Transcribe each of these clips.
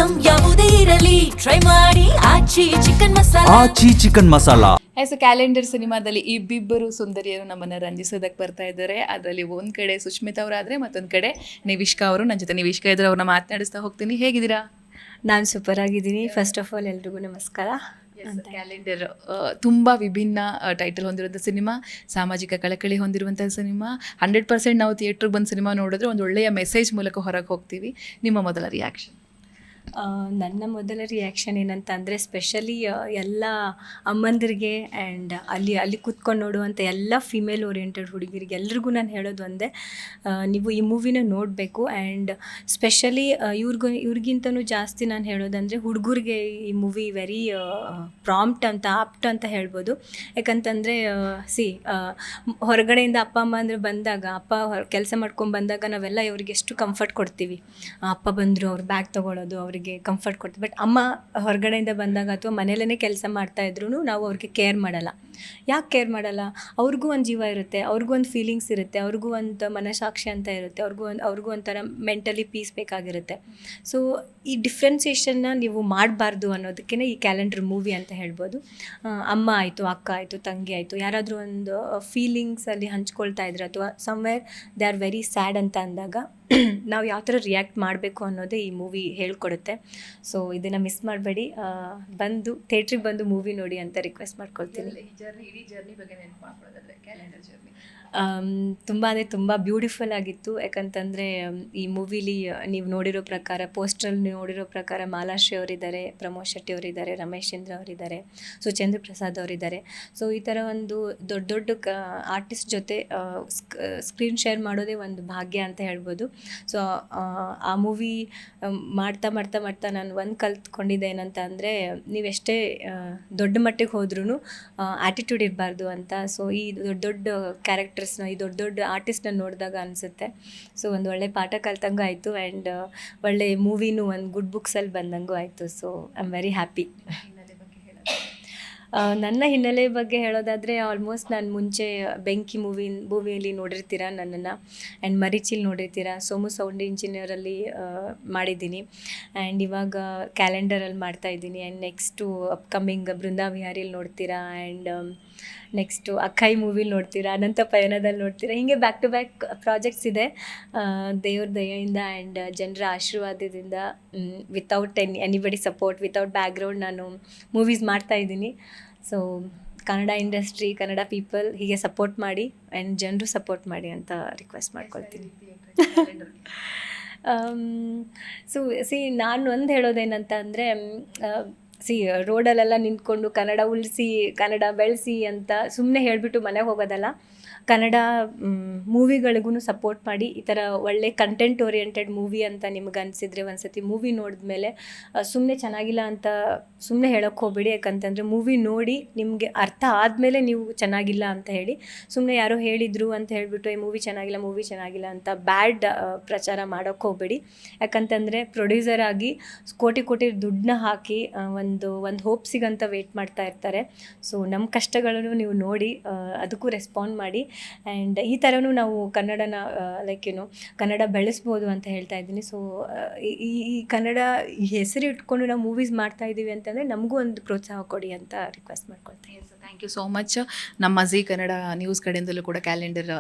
Item ಯಾವುದೇ ಇರಲಿ try ಮಾಡಿ ಆಚಿ ಚಿಕನ್ ಮಸಾಲಾ. ಆಚಿ ಚಿಕನ್ ಮಸಾಲಾ. ಸೊ ಕ್ಯಾಲೆಂಡರ್ ಸಿನಿಮಾದಲ್ಲಿ ಇಬ್ಬಿಬ್ಬರು ಸುಂದರಿಯರು ನಮ್ಮನ್ನು ರಂಜಿಸೋದಕ್ಕೆ ಬರ್ತಾ ಇದ್ದಾರೆ. ಅದರಲ್ಲಿ ಒಂದು ಕಡೆ ಸುಷ್ಮಿತಾ ಅವರಾದರೆ ಮತ್ತೊಂದು ಕಡೆ ನಿವಿಷ್ಕಾ ಅವರು. ನನ್ನ ಜೊತೆ ನಿವಿಷ್ಕಾ ಇದ್ರೆ ಅವ್ರನ್ನ ಮಾತನಾಡಿಸ್ತಾ ಹೋಗ್ತೀನಿ. ಹೇಗಿದ್ದೀರಾ? ನಾನು ಸೂಪರ್ ಆಗಿದ್ದೀನಿ. ಫಸ್ಟ್ ಆಫ್ ಆಲ್ ಎಲ್ರಿಗೂ ನಮಸ್ಕಾರ. ಕ್ಯಾಲೆಂಡರ್ ತುಂಬ ವಿಭಿನ್ನ ಟೈಟಲ್ ಹೊಂದಿರುವಂಥ ಸಿನಿಮಾ, ಸಾಮಾಜಿಕ ಕಳಕಳಿ ಹೊಂದಿರುವಂಥ ಸಿನಿಮಾ. 100% ನಾವು ಥಿಯೇಟ್ರಿಗೆ ಬಂದು ಸಿನಿಮಾ ನೋಡಿದ್ರೆ ಒಂದು ಒಳ್ಳೆಯ ಮೆಸೇಜ್ ಮೂಲಕ ಹೊರಗೆ ಹೋಗ್ತೀವಿ. ನಿಮ್ಮ ಮೊದಲ ರಿಯಾಕ್ಷನ್? ನನ್ನ ಮೊದಲ ರಿಯಾಕ್ಷನ್ ಏನಂತ ಅಂದರೆ, ಸ್ಪೆಷಲಿ ಎಲ್ಲ ಅಮ್ಮಂದಿರಿಗೆ ಆ್ಯಂಡ್ ಅಲ್ಲಿ ಕೂತ್ಕೊಂಡು ನೋಡುವಂಥ ಎಲ್ಲ ಫಿಮೇಲ್ ಓರಿಯೆಂಟೆಡ್ ಹುಡುಗಿರಿಗೆ ಎಲ್ರಿಗೂ ನಾನು ಹೇಳೋದು ಒಂದೇ, ನೀವು ಈ ಮೂವಿನ ನೋಡಬೇಕು. ಆ್ಯಂಡ್ ಸ್ಪೆಷಲಿ ಇವ್ರಿಗಿಂತನೂ ಜಾಸ್ತಿ ನಾನು ಹೇಳೋದಂದರೆ ಹುಡುಗರಿಗೆ ಈ ಮೂವಿ ವೆರಿ ಪ್ರಾಂಪ್ಟ್ ಅಂತ ಆಪ್ಟ್ ಅಂತ ಹೇಳ್ಬೋದು. ಯಾಕಂತಂದರೆ ಹೊರಗಡೆಯಿಂದ ಅಪ್ಪ ಅಮ್ಮ ಅಂದರೆ ಬಂದಾಗ, ಅಪ್ಪ ಕೆಲಸ ಮಾಡ್ಕೊಂಡು ಬಂದಾಗ ನಾವೆಲ್ಲ ಇವ್ರಿಗೆ ಎಷ್ಟು ಕಂಫರ್ಟ್ ಕೊಡ್ತೀವಿ. ಅಪ್ಪ ಬಂದರು ಅವ್ರು ಬ್ಯಾಗ್ ತೊಗೊಳೋದು, ಅವರಿಗೆ ಕಂಫರ್ಟ್ ಕೊಡ್ತೀವಿ. ಬಟ್ ಅಮ್ಮ ಹೊರಗಡೆಯಿಂದ ಬಂದಾಗ ಅಥವಾ ಮನೇಲೇ ಕೆಲಸ ಮಾಡ್ತಾಯಿದ್ರು ನಾವು ಅವ್ರಿಗೆ ಕೇರ್ ಮಾಡಲ್ಲ. ಯಾಕೆ ಕೇರ್ ಮಾಡಲ್ಲ? ಅವ್ರಿಗೂ ಒಂದು ಜೀವ ಇರುತ್ತೆ, ಅವ್ರಿಗೂ ಒಂದು ಫೀಲಿಂಗ್ಸ್ ಇರುತ್ತೆ, ಅವ್ರಿಗೂ ಒಂದು ಮನಸಾಕ್ಷಿ ಅಂತ ಇರುತ್ತೆ, ಅವ್ರಿಗೂ ಒಂಥರ ಮೆಂಟಲಿ ಪೀಸ್ ಬೇಕಾಗಿರುತ್ತೆ. ಸೊ ಈ ಡಿಫ್ರೆನ್ಸಿಯೇಷನ್ನ ನೀವು ಮಾಡಬಾರ್ದು ಅನ್ನೋದಕ್ಕೇ ಈ ಕ್ಯಾಲೆಂಡರ್ ಮೂವಿ ಅಂತ ಹೇಳ್ಬೋದು. ಅಮ್ಮ ಆಯಿತು, ಅಕ್ಕ ಆಯಿತು, ತಂಗಿ ಆಯಿತು, ಯಾರಾದರೂ ಒಂದು ಫೀಲಿಂಗ್ಸಲ್ಲಿ ಹಂಚ್ಕೊಳ್ತಾ ಇದ್ರೆ ಅಥವಾ somewhere they are very sad ಅಂತ ಅಂದಾಗ ನಾವು ಯಾವ ಥರ ರಿಯಾಕ್ಟ್ ಮಾಡಬೇಕು ಅನ್ನೋದೇ ಈ ಮೂವಿ ಹೇಳ್ಕೊಡುತ್ತೆ. ಸೊ ಇದನ್ನು ಮಿಸ್ ಮಾಡಬೇಡಿ, ಬಂದು ಥಿಯೇಟ್ರಿಗೆ ಬಂದು ಮೂವಿ ನೋಡಿ ಅಂತ ರಿಕ್ವೆಸ್ಟ್ ಮಾಡ್ಕೊಳ್ತೀನಿ. ಇಡೀ ಜರ್ನಿ ಬಗ್ಗೆ ನೆನಪು ಮಾಡ್ಕೊಳ್ಳೋದಾದ್ರೆ ಕ್ಯಾಲೆಂಡರ್ ಜರ್ನಿ ತುಂಬ ಅಂದರೆ ತುಂಬ ಬ್ಯೂಟಿಫುಲ್ ಆಗಿತ್ತು. ಯಾಕಂತಂದರೆ ಈ ಮೂವಿಲಿ ನೀವು ನೋಡಿರೋ ಪ್ರಕಾರ, ಪೋಸ್ಟ್ರಲ್ಲಿ ನೋಡಿರೋ ಪ್ರಕಾರ ಮಾಲಾಶ್ರೀ ಅವರಿದ್ದಾರೆ, ಪ್ರಮೋದ್ ಶೆಟ್ಟಿ ಅವರಿದ್ದಾರೆ, ರಮೇಶ್ ಚಂದ್ರ ಅವರಿದ್ದಾರೆ, ಸುಚೇಂದ್ರ ಪ್ರಸಾದ್ ಅವರಿದ್ದಾರೆ. ಸೊ ಈ ಥರ ಒಂದು ದೊಡ್ಡ ದೊಡ್ಡ ಆರ್ಟಿಸ್ಟ್ ಜೊತೆ ಸ್ಕ್ರೀನ್ ಶೇರ್ ಮಾಡೋದೇ ಒಂದು ಭಾಗ್ಯ ಅಂತ ಹೇಳ್ಬೋದು. ಸೊ ಆ ಮೂವಿ ಮಾಡ್ತಾ ಮಾಡ್ತಾ ಮಾಡ್ತಾ ನಾನು ಒಂದು ಕಲ್ತ್ಕೊಂಡಿದ್ದೆ ಏನಂತ ಅಂದರೆ, ನೀವೆಷ್ಟೇ ದೊಡ್ಡ ಮಟ್ಟಿಗೆ ಹೋದ್ರೂ ಆ್ಯಟಿಟ್ಯೂಡ್ ಇರಬಾರ್ದು ಅಂತ. ಸೊ ಈ ದೊಡ್ಡ ದೊಡ್ಡ ಕ್ಯಾರೆಕ್ಟರ್ಸ್ನ, ಈ ದೊಡ್ಡ ದೊಡ್ಡ ಆರ್ಟಿಸ್ಟ್ನ ನೋಡಿದಾಗ ಅನಿಸುತ್ತೆ. ಸೊ ಒಂದು ಒಳ್ಳೆ ಪಾಠ ಕಲ್ತಂಗೂ ಆಯಿತು ಆ್ಯಂಡ್ ಒಳ್ಳೆ ಮೂವಿನೂ ಒಂದು ಗುಡ್ ಬುಕ್ಸಲ್ಲಿ ಬಂದಂಗೂ ಆಯಿತು. So I am very happy. ನನ್ನ ಹಿನ್ನೆಲೆ ಬಗ್ಗೆ ಹೇಳೋದಾದರೆ, ಆಲ್ಮೋಸ್ಟ್ ನಾನು ಮುಂಚೆ ಬೆಂಕಿ ಮೂವಿಯಲ್ಲಿ ನೋಡಿರ್ತೀರ ನನ್ನನ್ನು, ಆ್ಯಂಡ್ ಮರೀಚಿಲ್ ನೋಡಿರ್ತೀರ, ಸೋಮು ಸೌಂಡ್ ಇಂಜಿನಿಯರಲ್ಲಿ ಮಾಡಿದ್ದೀನಿ, ಆ್ಯಂಡ್ ಇವಾಗ ಕ್ಯಾಲೆಂಡರಲ್ಲಿ ಮಾಡ್ತಾಯಿದ್ದೀನಿ. ಆ್ಯಂಡ್ ನೆಕ್ಸ್ಟು ಅಪ್ಕಮಿಂಗ್ ಬೃಂದಾವಿಹಾರಿಲಿ ನೋಡ್ತೀರಾ, ಆ್ಯಂಡ್ ನೆಕ್ಸ್ಟು ಅಕ್ಕೈ ಮೂವಿಲಿ ನೋಡ್ತೀರಾ, ಅನಂತ ಪಯಣದಲ್ಲಿ ನೋಡ್ತೀರಾ. ಹೀಗೆ ಬ್ಯಾಕ್ ಟು ಬ್ಯಾಕ್ ಪ್ರಾಜೆಕ್ಟ್ಸ್ ಇದೆ. ದೇವ್ರ ದಯೆಯಿಂದ ಆ್ಯಂಡ್ ಜನರ ಆಶೀರ್ವಾದದಿಂದ, without anybody support, without background ನಾನು ಮೂವೀಸ್ ಮಾಡ್ತಾಯಿದ್ದೀನಿ. So Kannada industry, Kannada people ಹೀಗೆ ಸಪೋರ್ಟ್ ಮಾಡಿ ಆ್ಯಂಡ್ ಜನರು ಸಪೋರ್ಟ್ ಮಾಡಿ ಅಂತ ರಿಕ್ವೆಸ್ಟ್ ಮಾಡ್ಕೊಳ್ತೀನಿ. ಸೊ ನಾನು ಒಂದು ಹೇಳೋದೇನಂತ ಅಂದರೆ, ರೋಡಲ್ಲೆಲ್ಲ ನಿಂತ್ಕೊಂಡು ಕನ್ನಡ ಉಳಿಸಿ, ಕನ್ನಡ ಬೆಳೆಸಿ ಅಂತ ಸುಮ್ಮನೆ ಹೇಳಿಬಿಟ್ಟು ಮನೆಗೆ ಹೋಗೋದಲ್ಲ. ಕನ್ನಡ ಮೂವಿಗಳಿಗೂ ಸಪೋರ್ಟ್ ಮಾಡಿ. ಈ ಥರ ಒಳ್ಳೆ ಕಂಟೆಂಟ್ ಓರಿಯೆಂಟೆಡ್ ಮೂವಿ ಅಂತ ನಿಮ್ಗೆ ಅನಿಸಿದರೆ ಒಂದು ಸತಿ ಮೂವಿ ನೋಡಿದ್ಮೇಲೆ ಸುಮ್ಮನೆ ಚೆನ್ನಾಗಿಲ್ಲ ಅಂತ ಸುಮ್ಮನೆ ಹೇಳೋಕ್ಕೆ ಹೋಗಬೇಡಿ. ಯಾಕಂತಂದರೆ ಮೂವಿ ನೋಡಿ ನಿಮಗೆ ಅರ್ಥ ಆದಮೇಲೆ ನೀವು ಚೆನ್ನಾಗಿಲ್ಲ ಅಂತ ಹೇಳಿ, ಸುಮ್ಮನೆ ಯಾರೋ ಹೇಳಿದರು ಅಂತ ಹೇಳಿಬಿಟ್ಟು ಈ ಮೂವಿ ಚೆನ್ನಾಗಿಲ್ಲ ಅಂತ ಬ್ಯಾಡ್ ಪ್ರಚಾರ ಮಾಡೋಕ್ಕೆ ಹೋಗಬೇಡಿ. ಯಾಕಂತಂದರೆ ಪ್ರೊಡ್ಯೂಸರ್ ಆಗಿ ಕೋಟಿ ದುಡ್ಡನ್ನ ಹಾಕಿ ಒಂದು ಹೋಪ್ಸಿಗಂತ ವೆಯ್ಟ್ ಮಾಡ್ತಾ ಇರ್ತಾರೆ. ಸೊ ನಮ್ಮ ಕಷ್ಟಗಳನ್ನು ನೀವು ನೋಡಿ ಅದಕ್ಕೂ ರೆಸ್ಪಾಂಡ್ ಮಾಡಿ. ಆ್ಯಂಡ್ ಈ ಥರನೂ ನಾವು ಕನ್ನಡನ ಕನ್ನಡ ಬೆಳೆಸ್ಬೋದು ಅಂತ ಹೇಳ್ತಾ ಇದ್ದೀನಿ. ಸೊ ಈ ಕನ್ನಡ ಹೆಸರು ಇಟ್ಕೊಂಡು ನಾವು ಮೂವೀಸ್ ಮಾಡ್ತಾ ಇದ್ದೀವಿ ಅಂತಂದರೆ ನಮಗೂ ಒಂದು ಪ್ರೋತ್ಸಾಹ ಕೊಡಿ ಅಂತ ರಿಕ್ವೆಸ್ಟ್ ಮಾಡ್ಕೊಳ್ತೀನಿ. Thank you so much. ನಮ್ಮ ಜಿ ಕನ್ನಡ ನ್ಯೂಸ್ ಕಡೆಯಿಂದಲೂ ಕೂಡ ಕ್ಯಾಲೆಂಡರ್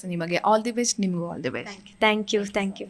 ಸಿನಿಮಾಗೆ ಆಲ್ ದಿ ಬೆಸ್ಟ್. ನಿಮಗೂ all the best. Thank you very